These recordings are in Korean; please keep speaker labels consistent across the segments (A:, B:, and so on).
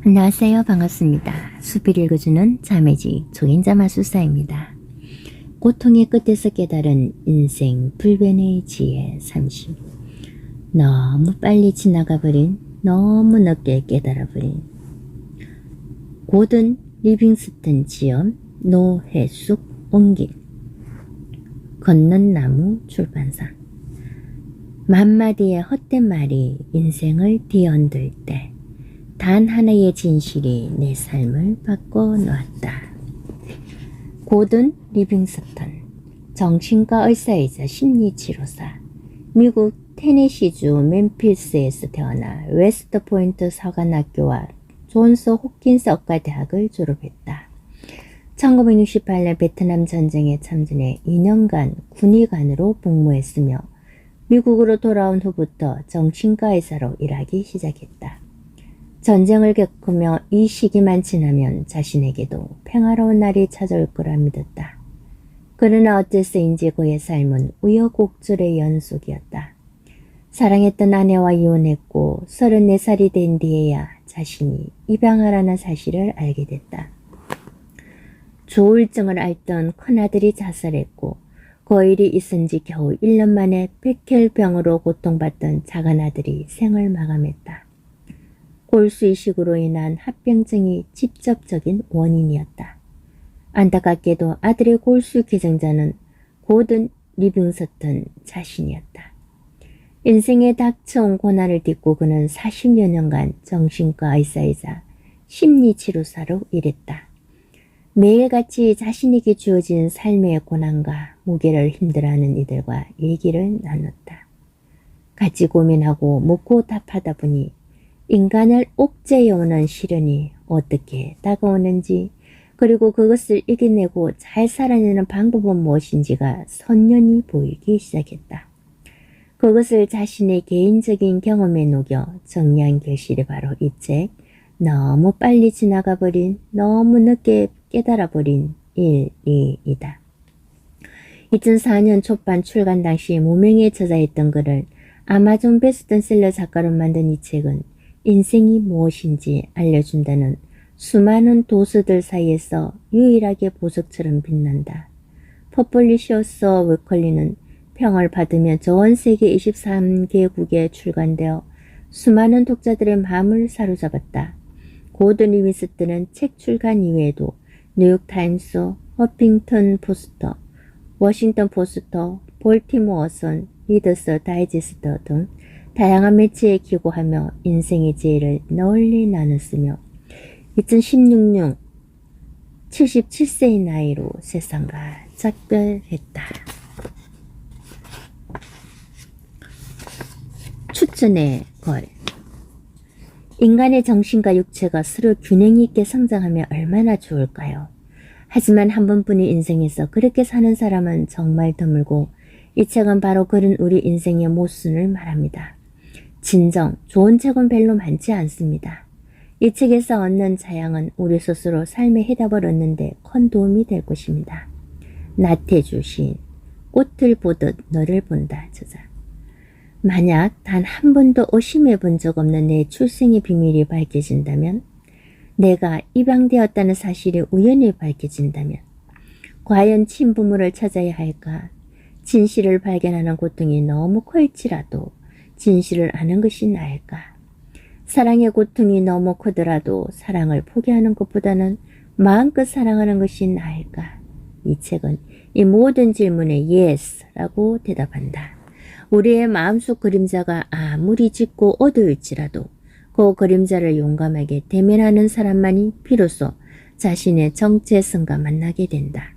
A: 안녕하세요. 반갑습니다. 수필 읽어주는 자매직 조인자 마술사입니다. 고통의 끝에서 깨달은 인생 불변의 지혜 30. 너무 빨리 지나가버린, 너무 늦게 깨달아버린. 고든 리빙스턴 지음, 노해숙 옹길. 걷는 나무 출판사. 만마디의 헛된 말이 인생을 뒤흔들 때 단 하나의 진실이 내 삶을 바꿔놓았다. 고든 리빙스턴, 정신과 의사이자 심리치료사, 미국 테네시주 멤피스에서 태어나 웨스트포인트 사관학교와 존스 홉킨스 의과대학을 졸업했다. 1968년 베트남 전쟁에 참전해 2년간 군의관으로 복무했으며 미국으로 돌아온 후부터 정신과 의사로 일하기 시작했다. 전쟁을 겪으며 이 시기만 지나면 자신에게도 평화로운 날이 찾아올 거라 믿었다. 그러나 어째서인지 그의 삶은 우여곡절의 연속이었다. 사랑했던 아내와 이혼했고 34살이 된 뒤에야 자신이 입양하라는 사실을 알게 됐다. 조울증을 앓던 큰아들이 자살했고 그 일이 있은 지 겨우 1년 만에 백혈병으로 고통받던 작은아들이 생을 마감했다. 골수 이식으로 인한 합병증이 직접적인 원인이었다. 안타깝게도 아들의 골수 계정자는 고든 리빙스턴 자신이었다. 인생에 닥쳐온 고난을 딛고 그는 40여 년간 정신과 의사이자 심리치료사로 일했다. 매일같이 자신에게 주어진 삶의 고난과 무게를 힘들어하는 이들과 얘기를 나눴다. 같이 고민하고 묻고 답하다 보니 인간을 옥죄해오는 시련이 어떻게 다가오는지, 그리고 그것을 이겨내고 잘 살아내는 방법은 무엇인지가 선연히 보이기 시작했다. 그것을 자신의 개인적인 경험에 녹여 정리한 결실이 바로 이 책, 너무 빨리 지나가버린, 너무 늦게 깨달아버린 일이다. 2004년 초반 출간 당시 무명의 저자였던 그를 아마존 베스트셀러 작가로 만든 이 책은 인생이 무엇인지 알려준다는 수많은 도수들 사이에서 유일하게 보석처럼 빛난다. 퍼블리셔서 위클리는 평을 받으며 전 세계 23개국에 출간되어 수많은 독자들의 마음을 사로잡았다. 고든 리빙스턴은 책 출간 이외에도 뉴욕타임스, 허핑턴 포스트, 워싱턴 포스트, 볼티모어 선, 리더스 다이제스트 등 다양한 매체에 기고하며 인생의 지혜를 널리 나눴으며 2016년 77세의 나이로 세상과 작별했다. 추천의 걸. 인간의 정신과 육체가 서로 균형 있게 성장하면 얼마나 좋을까요? 하지만 한 번뿐인 인생에서 그렇게 사는 사람은 정말 드물고 이 책은 바로 그런 우리 인생의 모순을 말합니다. 진정 좋은 책은 별로 많지 않습니다. 이 책에서 얻는 자양은 우리 스스로 삶의 해답을 얻는 데 큰 도움이 될 것입니다. 나태주 시인, 꽃을 보듯 너를 본다 저자. 만약 단 한 번도 의심해 본 적 없는 내 출생의 비밀이 밝혀진다면, 내가 입양되었다는 사실이 우연히 밝혀진다면, 과연 친부모를 찾아야 할까? 진실을 발견하는 고통이 너무 클지라도 진실을 아는 것이 나을까? 사랑의 고통이 너무 크더라도 사랑을 포기하는 것보다는 마음껏 사랑하는 것이 나을까? 이 책은 이 모든 질문에 YES라고 대답한다. 우리의 마음속 그림자가 아무리 짙고 어두울지라도 그 그림자를 용감하게 대면하는 사람만이 비로소 자신의 정체성과 만나게 된다.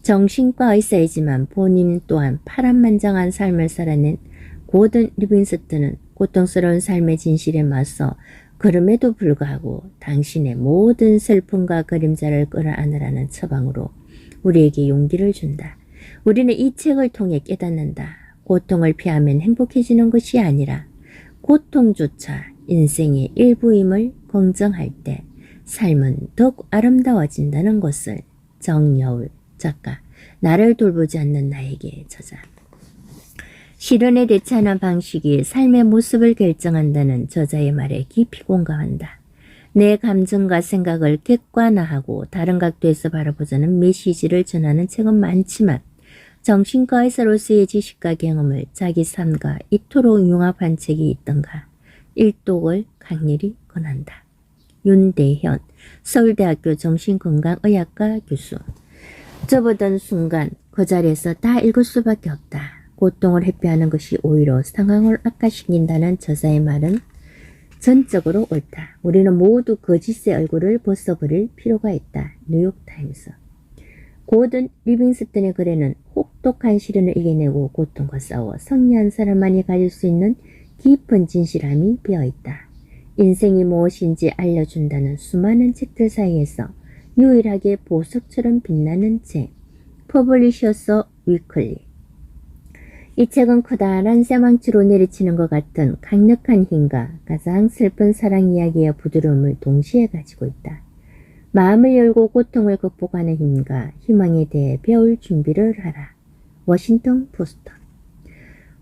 A: 정신과 의사이지만 본인 또한 파란만장한 삶을 살아낸 고든 리빙스턴은 고통스러운 삶의 진실에 맞서 그럼에도 불구하고 당신의 모든 슬픔과 그림자를 끌어안으라는 처방으로 우리에게 용기를 준다. 우리는 이 책을 통해 깨닫는다. 고통을 피하면 행복해지는 것이 아니라 고통조차 인생의 일부임을 긍정할 때 삶은 더욱 아름다워진다는 것을. 정여울 작가. 나를 돌보지 않는 나에게 저자. 시련에 대처하는 방식이 삶의 모습을 결정한다는 저자의 말에 깊이 공감한다. 내 감정과 생각을 객관화하고 다른 각도에서 바라보자는 메시지를 전하는 책은 많지만 정신과 의사로서의 지식과 경험을 자기 삶과 이토록 융합한 책이 있던가 일독을 강렬히 권한다. 윤대현 서울대학교 정신건강의학과 교수. 접어든 순간 그 자리에서 다 읽을 수밖에 없다. 고통을 회피하는 것이 오히려 상황을 악화시킨다는 저자의 말은 전적으로 옳다. 우리는 모두 거짓의 얼굴을 벗어버릴 필요가 있다. 뉴욕타임스. 고든 리빙스턴의 글에는 혹독한 시련을 이겨내고 고통과 싸워 승리한 사람만이 가질 수 있는 깊은 진실함이 비어있다. 인생이 무엇인지 알려준다는 수많은 책들 사이에서 유일하게 보석처럼 빛나는 책, 퍼블리셔서 위클리. 이 책은 커다란 쇠망치로 내리치는 것 같은 강력한 힘과 가장 슬픈 사랑 이야기의 부드러움을 동시에 가지고 있다. 마음을 열고 고통을 극복하는 힘과 희망에 대해 배울 준비를 하라. 워싱턴 포스터.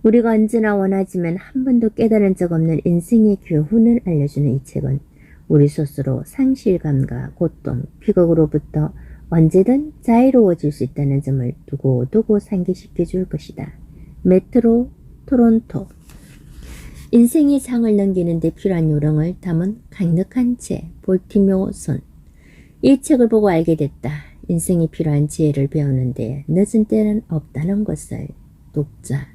A: 우리가 언제나 원하지만 한 번도 깨달은 적 없는 인생의 교훈을 알려주는 이 책은 우리 스스로 상실감과 고통, 비극으로부터 언제든 자유로워질 수 있다는 점을 두고두고 상기시켜 줄 것이다. 메트로 토론토. 인생의 장을 넘기는 데 필요한 요령을 담은 강력한 책, 볼티모어 손. 이 책을 보고 알게 됐다. 인생이 필요한 지혜를 배우는데 늦은 때는 없다는 것을. 독자.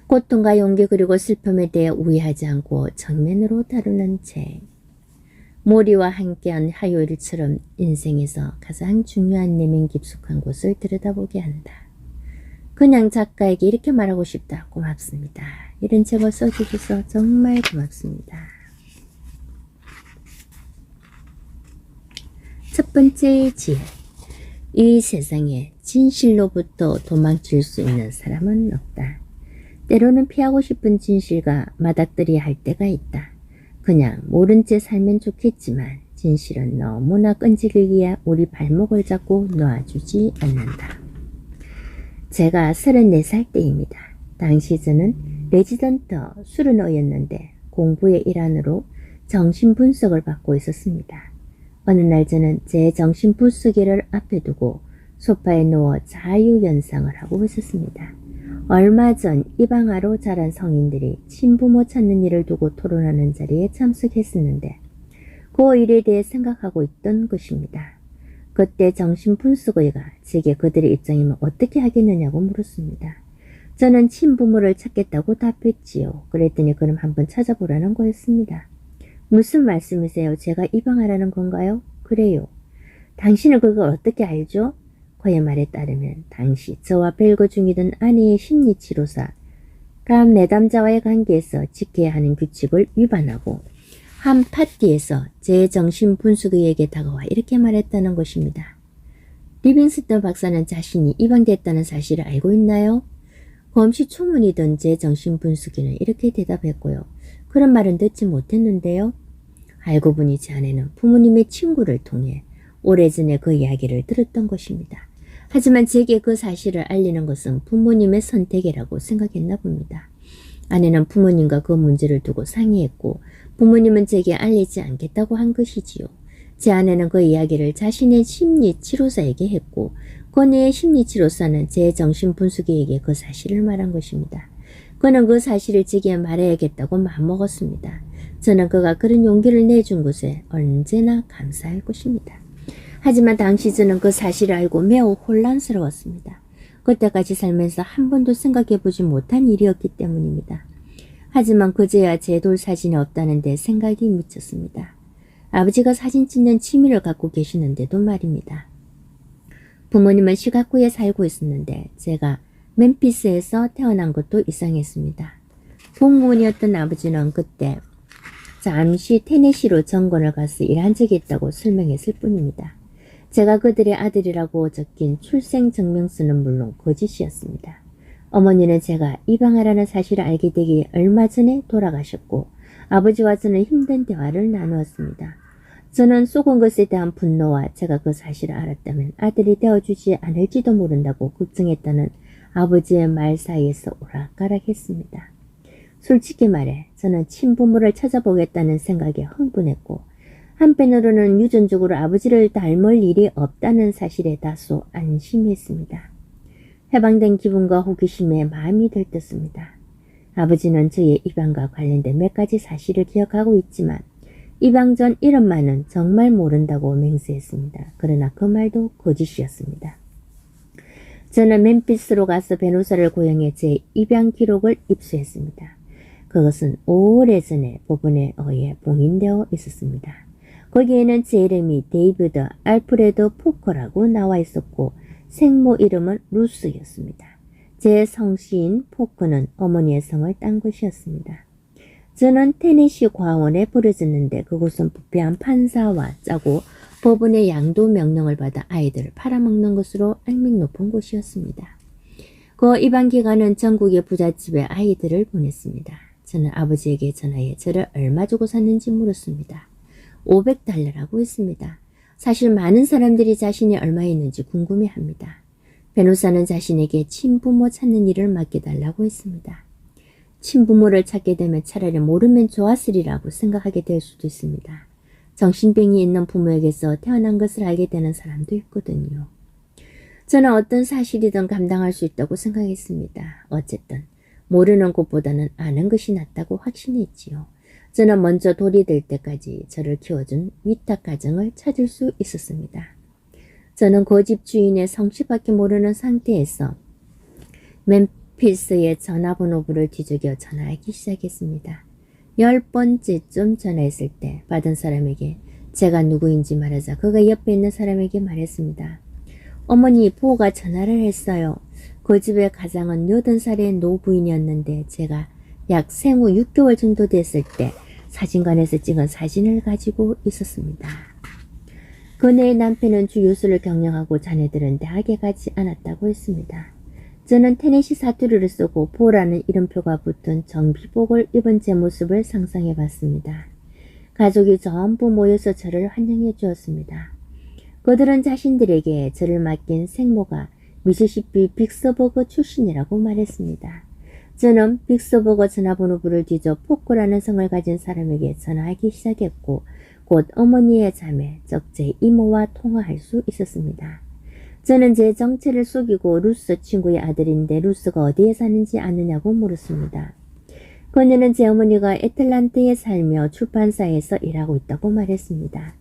A: 고통과 용기 그리고 슬픔에 대해 우회하지 않고 정면으로 다루는 책. 모리와 함께한 화요일처럼 인생에서 가장 중요한 내면 깊숙한 곳을 들여다보게 한다. 그냥 작가에게 이렇게 말하고 싶다. 고맙습니다. 이런 책을 써주셔서 정말 고맙습니다. 첫 번째 지혜. 이 세상에 진실로부터 도망칠 수 있는 사람은 없다. 때로는 피하고 싶은 진실과 맞닥뜨려야 할 때가 있다. 그냥 모른 채 살면 좋겠지만 진실은 너무나 끈질기게 우리 발목을 잡고 놓아주지 않는다. 제가 34살 때입니다. 당시 저는 레지던트 수련어였는데 공부의 일환으로 정신분석을 받고 있었습니다. 어느 날 저는 제 정신분석기를 앞에 두고 소파에 누워 자유연상을 하고 있었습니다. 얼마 전 입양아로 자란 성인들이 친부모 찾는 일을 두고 토론하는 자리에 참석했었는데 그 일에 대해 생각하고 있던 것입니다. 그때 정신분석의가 제게 그들의 입장이면 어떻게 하겠느냐고 물었습니다. 저는 친부모를 찾겠다고 답했지요. 그랬더니 그럼 한번 찾아보라는 거였습니다. 무슨 말씀이세요? 제가 입양하라는 건가요? 그래요. 당신은 그걸 어떻게 알죠? 그의 말에 따르면 당시 저와 별거 중이던 아내의 심리치료사 감 내담자와의 관계에서 지켜야 하는 규칙을 위반하고 한 파티에서 제 정신분석의에게 다가와 이렇게 말했다는 것입니다. 리빙스턴 박사는 자신이 입양됐다는 사실을 알고 있나요? 검시초문이던 제 정신분석의는 이렇게 대답했고요. 그런 말은 듣지 못했는데요. 알고 보니 제 아내는 부모님의 친구를 통해 오래전에 그 이야기를 들었던 것입니다. 하지만 제게 그 사실을 알리는 것은 부모님의 선택이라고 생각했나 봅니다. 아내는 부모님과 그 문제를 두고 상의했고 부모님은 제게 알리지 않겠다고 한 것이지요. 제 아내는 그 이야기를 자신의 심리치료사에게 했고 그녀의 심리치료사는 제 정신분석의에게 그 사실을 말한 것입니다. 그는 그 사실을 제게 말해야겠다고 마음먹었습니다. 저는 그가 그런 용기를 내준 것에 언제나 감사할 것입니다. 하지만 당시 저는 그 사실을 알고 매우 혼란스러웠습니다. 그때까지 살면서 한 번도 생각해보지 못한 일이었기 때문입니다. 하지만 그제야 제 돌 사진이 없다는데 생각이 미쳤습니다. 아버지가 사진 찍는 취미를 갖고 계시는데도 말입니다. 부모님은 시카고에 살고 있었는데 제가 멤피스에서 태어난 것도 이상했습니다. 공무원이었던 아버지는 그때 잠시 테네시로 전권을 가서 일한 적이 있다고 설명했을 뿐입니다. 제가 그들의 아들이라고 적힌 출생증명서는 물론 거짓이었습니다. 어머니는 제가 입양하라는 사실을 알게 되기 얼마 전에 돌아가셨고 아버지와 저는 힘든 대화를 나누었습니다. 저는 속은 것에 대한 분노와 제가 그 사실을 알았다면 아들이 되어주지 않을지도 모른다고 걱정했다는 아버지의 말 사이에서 오락가락했습니다. 솔직히 말해 저는 친부모를 찾아보겠다는 생각에 흥분했고 한편으로는 유전적으로 아버지를 닮을 일이 없다는 사실에 다소 안심했습니다. 해방된 기분과 호기심에 마음이 들떴습니다. 아버지는 저의 입양과 관련된 몇 가지 사실을 기억하고 있지만 입양 전 이름만은 정말 모른다고 맹세했습니다. 그러나 그 말도 거짓이었습니다. 저는 멤피스로 가서 변호사를 고용해 제 입양 기록을 입수했습니다. 그것은 오래전에 법원에 의해 봉인되어 있었습니다. 거기에는 제 이름이 데이비드 알프레드 포커라고 나와 있었고 생모 이름은 루스였습니다. 제 성씨인 포커는 어머니의 성을 딴 것이었습니다. 저는 테네시 과원에 버려졌는데 그곳은 부패한 판사와 짜고 법원의 양도 명령을 받아 아이들을 팔아먹는 것으로 악명 높은 곳이었습니다. 그 입양 기간은 전국의 부잣집에 아이들을 보냈습니다. 저는 아버지에게 전화해 저를 얼마 주고 샀는지 물었습니다. $500라고 했습니다. 사실 많은 사람들이 자신이 얼마 있는지 궁금해합니다. 변호사는 자신에게 친부모 찾는 일을 맡겨달라고 했습니다. 친부모를 찾게 되면 차라리 모르면 좋았으리라고 생각하게 될 수도 있습니다. 정신병이 있는 부모에게서 태어난 것을 알게 되는 사람도 있거든요. 저는 어떤 사실이든 감당할 수 있다고 생각했습니다. 어쨌든 모르는 것보다는 아는 것이 낫다고 확신했지요. 저는 먼저 돌이 될 때까지 저를 키워준 위탁 가정을 찾을 수 있었습니다. 저는 그 집 주인의 성씨밖에 모르는 상태에서 멤피스의 전화번호부를 뒤적여 전화하기 시작했습니다. 10번째쯤 전화했을 때 받은 사람에게 제가 누구인지 말하자 그가 옆에 있는 사람에게 말했습니다. 어머니, 부호가 전화를 했어요. 그 집의 가장은 80살의 노부인이었는데 제가 약 생후 6개월 정도 됐을 때 사진관에서 찍은 사진을 가지고 있었습니다. 그네의 남편은 주유소를 경영하고 자녀들은 대학에 가지 않았다고 했습니다. 저는 테네시 사투리를 쓰고 보라는 이름표가 붙은 정비복을 입은 제 모습을 상상해 봤습니다. 가족이 전부 모여서 저를 환영해 주었습니다. 그들은 자신들에게 저를 맡긴 생모가 미시시피 빅스버그 출신이라고 말했습니다. 저는 빅스버그 전화번호부를 뒤져 포코라는 성을 가진 사람에게 전화하기 시작했고 곧 어머니의 자매, 즉 제 이모와 통화할 수 있었습니다. 저는 제 정체를 속이고 루스 친구의 아들인데 루스가 어디에 사는지 아느냐고 물었습니다. 그녀는 제 어머니가 애틀란타에 살며 출판사에서 일하고 있다고 말했습니다.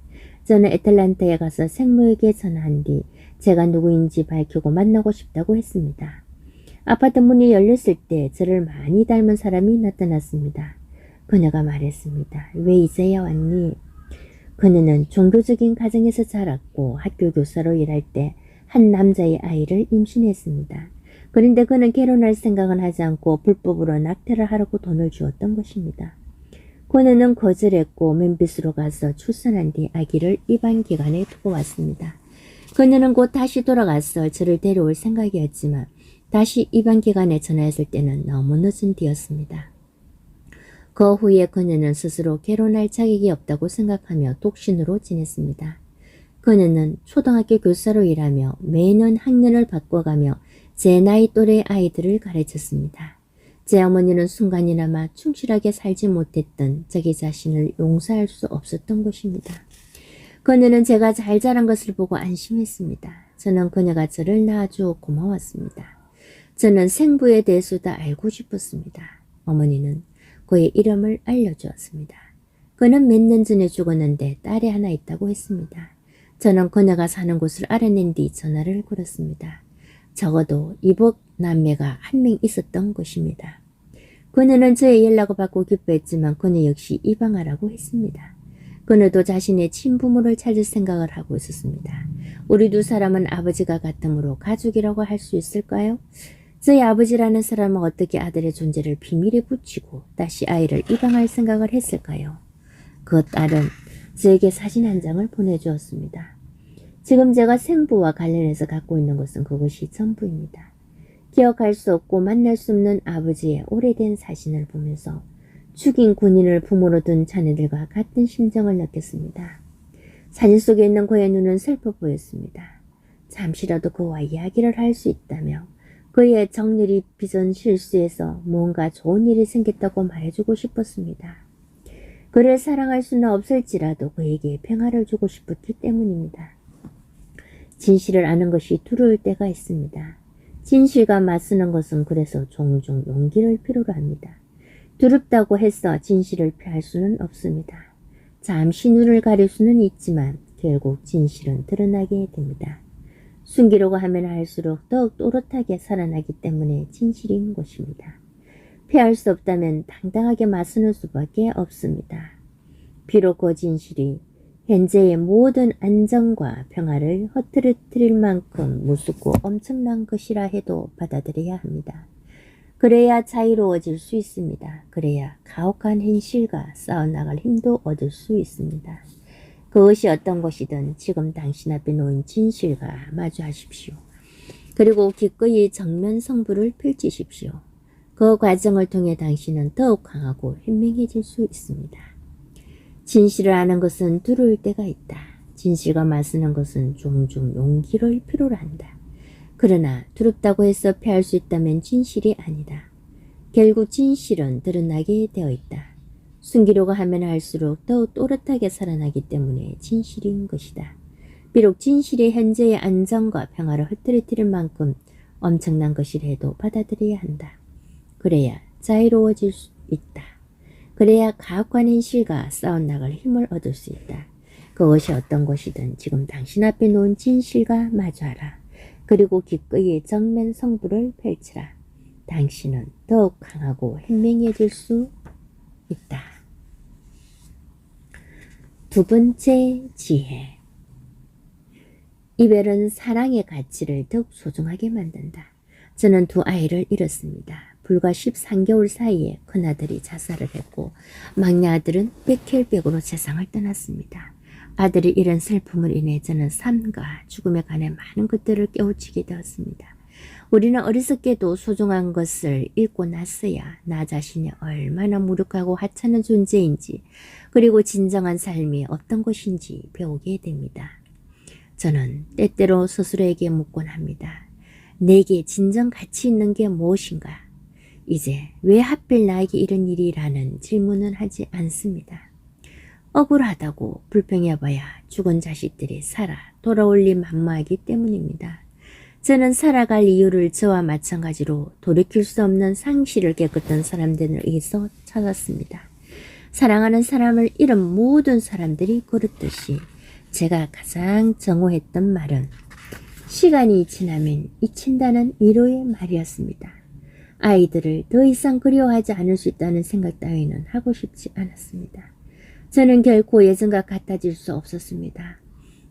A: 저는 애틀란타에 가서 생모에게 전화한 뒤 제가 누구인지 밝히고 만나고 싶다고 했습니다. 아파트 문이 열렸을 때 저를 많이 닮은 사람이 나타났습니다. 그녀가 말했습니다. 왜 이제야 왔니? 그녀는 종교적인 가정에서 자랐고 학교 교사로 일할 때 한 남자의 아이를 임신했습니다. 그런데 그는 결혼할 생각은 하지 않고 불법으로 낙태를 하라고 돈을 주었던 것입니다. 그녀는 거절했고 멤피스로 가서 출산한 뒤 아기를 입양 기관에 두고 왔습니다. 그녀는 곧 다시 돌아가서 저를 데려올 생각이었지만 다시 입양 기관에 전화했을 때는 너무 늦은 뒤였습니다. 그 후에 그녀는 스스로 결혼할 자격이 없다고 생각하며 독신으로 지냈습니다. 그녀는 초등학교 교사로 일하며 매년 학년을 바꿔가며 제 나이 또래 아이들을 가르쳤습니다. 제 어머니는 순간이나마 충실하게 살지 못했던 자기 자신을 용서할 수 없었던 것입니다. 그녀는 제가 잘 자란 것을 보고 안심했습니다. 저는 그녀가 저를 낳아주어 고마웠습니다. 저는 생부에 대해서도 알고 싶었습니다. 어머니는 그의 이름을 알려주었습니다. 그는 몇 년 전에 죽었는데 딸이 하나 있다고 했습니다. 저는 그녀가 사는 곳을 알아낸 뒤 전화를 걸었습니다. 적어도 이복 남매가 한 명 있었던 것입니다. 그녀는 저의 연락을 받고 기뻐했지만 그녀 역시 입양하라고 했습니다. 그녀도 자신의 친부모를 찾을 생각을 하고 있었습니다. 우리 두 사람은 아버지가 같으므로 가족이라고 할 수 있을까요? 저희 아버지라는 사람은 어떻게 아들의 존재를 비밀에 붙이고 다시 아이를 입양할 생각을 했을까요? 그 딸은 저에게 사진 한 장을 보내주었습니다. 지금 제가 생부와 관련해서 갖고 있는 것은 그것이 전부입니다. 기억할 수 없고 만날 수 없는 아버지의 오래된 사진을 보면서 죽인 군인을 부모로 둔 자녀들과 같은 심정을 느꼈습니다. 사진 속에 있는 그의 눈은 슬퍼 보였습니다. 잠시라도 그와 이야기를 할 수 있다며 그의 정렬이 빚은 실수에서 무언가 좋은 일이 생겼다고 말해주고 싶었습니다. 그를 사랑할 수는 없을지라도 그에게 평화를 주고 싶었기 때문입니다. 진실을 아는 것이 두려울 때가 있습니다. 진실과 맞서는 것은 그래서 종종 용기를 필요로 합니다. 두렵다고 해서 진실을 피할 수는 없습니다. 잠시 눈을 가릴 수는 있지만 결국 진실은 드러나게 됩니다. 숨기려고 하면 할수록 더욱 또렷하게 살아나기 때문에 진실인 것입니다. 피할 수 없다면 당당하게 맞서는 수밖에 없습니다. 비록 그 진실이 현재의 모든 안정과 평화를 허트러뜨릴 만큼 무섭고 엄청난 것이라 해도 받아들여야 합니다. 그래야 자유로워질 수 있습니다. 그래야 가혹한 현실과 싸워나갈 힘도 얻을 수 있습니다. 그것이 어떤 것이든 지금 당신 앞에 놓인 진실과 마주하십시오. 그리고 기꺼이 정면 승부를 펼치십시오. 그 과정을 통해 당신은 더욱 강하고 현명해질 수 있습니다. 진실을 아는 것은 두려울 때가 있다. 진실과 맞서는 것은 종종 용기를 필요로 한다. 그러나 두렵다고 해서 피할 수 있다면 진실이 아니다. 결국 진실은 드러나게 되어 있다. 숨기려고 하면 할수록 더욱 또렷하게 살아나기 때문에 진실인 것이다. 비록 진실이 현재의 안정과 평화를 흐트러뜨릴 만큼 엄청난 것이라도 받아들여야 한다. 그래야 자유로워질 수 있다. 그래야 가혹한 현실과 싸워나갈 힘을 얻을 수 있다. 그것이 어떤 것이든 지금 당신 앞에 놓은 진실과 마주하라. 그리고 기꺼이 정면 승부를 펼치라. 당신은 더욱 강하고 현명해질 수 있다. 두 번째 지혜. 이별은 사랑의 가치를 더욱 소중하게 만든다. 저는 두 아이를 잃었습니다. 불과 13개월 사이에 큰아들이 자살을 했고 막내 아들은 백혈병으로 세상을 떠났습니다. 아들이 잃은 슬픔을 인해 저는 삶과 죽음에 관해 많은 것들을 깨우치게 되었습니다. 우리는 어리석게도 소중한 것을 잃고 났어야 나 자신이 얼마나 무력하고 하찮은 존재인지 그리고 진정한 삶이 어떤 것인지 배우게 됩니다. 저는 때때로 스스로에게 묻곤 합니다. 내게 진정 가치 있는 게 무엇인가? 이제 왜 하필 나에게 이런 일이라는 질문은 하지 않습니다. 억울하다고 불평해봐야 죽은 자식들이 살아 돌아올리 만무하기 때문입니다. 저는 살아갈 이유를 저와 마찬가지로 돌이킬 수 없는 상실을 겪었던 사람들에 의해서 찾았습니다. 사랑하는 사람을 잃은 모든 사람들이 그렇듯이 제가 가장 정오했던 말은 시간이 지나면 잊힌다는 위로의 말이었습니다. 아이들을 더 이상 그리워하지 않을 수 있다는 생각 따위는 하고 싶지 않았습니다. 저는 결코 예전과 같아질 수 없었습니다.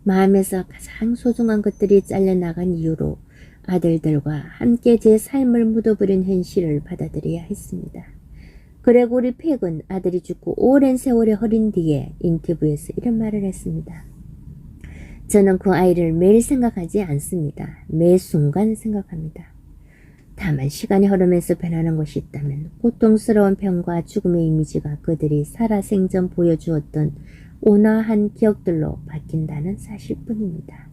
A: 마음에서 가장 소중한 것들이 잘려나간 이유로 아들들과 함께 제 삶을 묻어버린 현실을 받아들여야 했습니다. 그레고리 팩은 아들이 죽고 오랜 세월이 흐린 뒤에 인터뷰에서 이런 말을 했습니다. 저는 그 아이를 매일 생각하지 않습니다. 매 순간 생각합니다. 다만 시간이 흐르면서 변하는 것이 있다면 고통스러운 병과 죽음의 이미지가 그들이 살아생전 보여주었던 온화한 기억들로 바뀐다는 사실뿐입니다.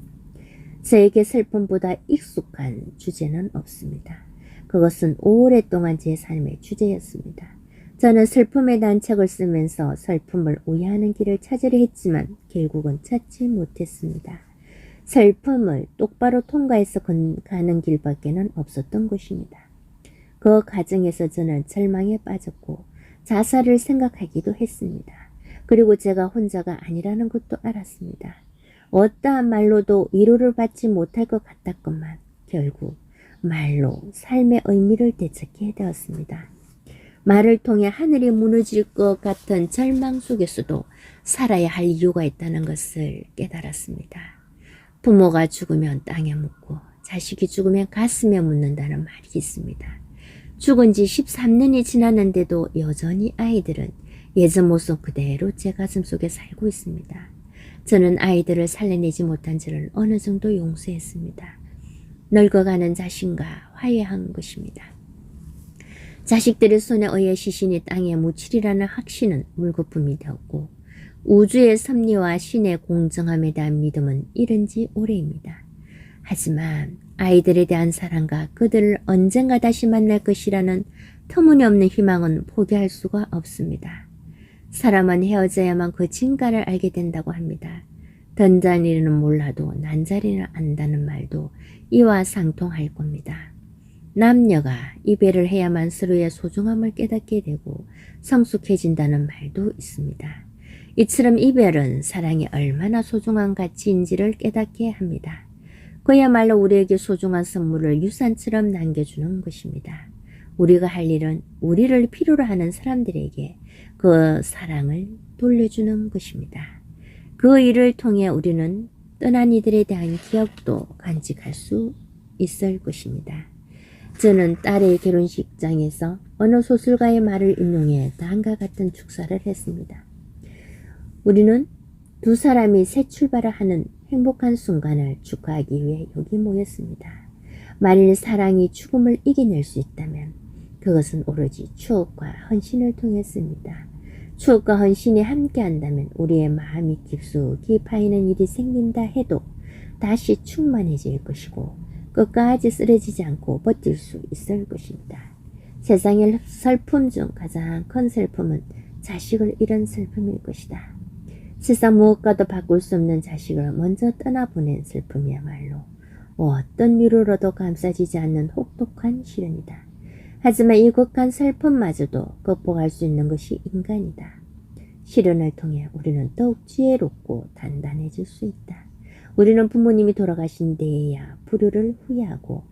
A: 저에게 슬픔보다 익숙한 주제는 없습니다. 그것은 오랫동안 제 삶의 주제였습니다. 저는 슬픔에 대한 책을 쓰면서 슬픔을 우회하는 길을 찾으려 했지만 결국은 찾지 못했습니다. 슬픔을 똑바로 통과해서 가는 길밖에는 없었던 것입니다. 그 과정에서 저는 절망에 빠졌고 자살을 생각하기도 했습니다. 그리고 제가 혼자가 아니라는 것도 알았습니다. 어떠한 말로도 위로를 받지 못할 것 같았건만 결국 말로 삶의 의미를 되찾게 되었습니다. 말을 통해 하늘이 무너질 것 같은 절망 속에서도 살아야 할 이유가 있다는 것을 깨달았습니다. 부모가 죽으면 땅에 묻고 자식이 죽으면 가슴에 묻는다는 말이 있습니다. 죽은 지 13년이 지났는데도 여전히 아이들은 예전 모습 그대로 제 가슴 속에 살고 있습니다. 저는 아이들을 살려내지 못한 저를 어느 정도 용서했습니다. 늙어가는 자신과 화해한 것입니다. 자식들의 손에 의해 시신이 땅에 묻히리라는 확신은 물거품이 되었고 우주의 섭리와 신의 공정함에 대한 믿음은 잃은 지 오래입니다. 하지만 아이들에 대한 사랑과 그들을 언젠가 다시 만날 것이라는 터무니없는 희망은 포기할 수가 없습니다. 사람은 헤어져야만 그 진가를 알게 된다고 합니다. 던자리는 몰라도 난자리는 안다는 말도 이와 상통할 겁니다. 남녀가 이별을 해야만 서로의 소중함을 깨닫게 되고 성숙해진다는 말도 있습니다. 이처럼 이별은 사랑이 얼마나 소중한 가치인지를 깨닫게 합니다. 그야말로 우리에게 소중한 선물을 유산처럼 남겨주는 것입니다. 우리가 할 일은 우리를 필요로 하는 사람들에게 그 사랑을 돌려주는 것입니다. 그 일을 통해 우리는 떠난 이들에 대한 기억도 간직할 수 있을 것입니다. 저는 딸의 결혼식장에서 어느 소설가의 말을 인용해 다음과 같은 축사를 했습니다. 우리는 두 사람이 새 출발을 하는 행복한 순간을 축하하기 위해 여기 모였습니다. 만일 사랑이 죽음을 이겨낼 수 있다면 그것은 오로지 추억과 헌신을 통했습니다. 추억과 헌신이 함께한다면 우리의 마음이 깊숙이 파이는 일이 생긴다 해도 다시 충만해질 것이고 끝까지 쓰러지지 않고 버틸 수 있을 것입니다. 세상의 슬픔 중 가장 큰 슬픔은 자식을 잃은 슬픔일 것이다. 세상 무엇과도 바꿀 수 없는 자식을 먼저 떠나보낸 슬픔이야말로 어떤 위로로도 감싸지지 않는 혹독한 시련이다. 하지만 이 극한 슬픔마저도 극복할 수 있는 것이 인간이다. 시련을 통해 우리는 더욱 지혜롭고 단단해질 수 있다. 우리는 부모님이 돌아가신 뒤에야 불효를 후회하고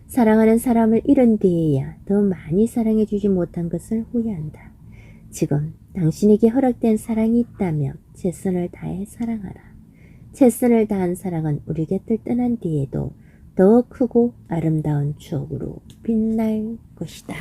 A: 사랑하는 사람을 잃은 뒤에야 더 많이 사랑해주지 못한 것을 후회한다. 지금 당신에게 허락된 사랑이 있다면 최선을 다해 사랑하라. 최선을 다한 사랑은 우리 곁을 떠난 뒤에도 더 크고 아름다운 추억으로 빛날 것이다.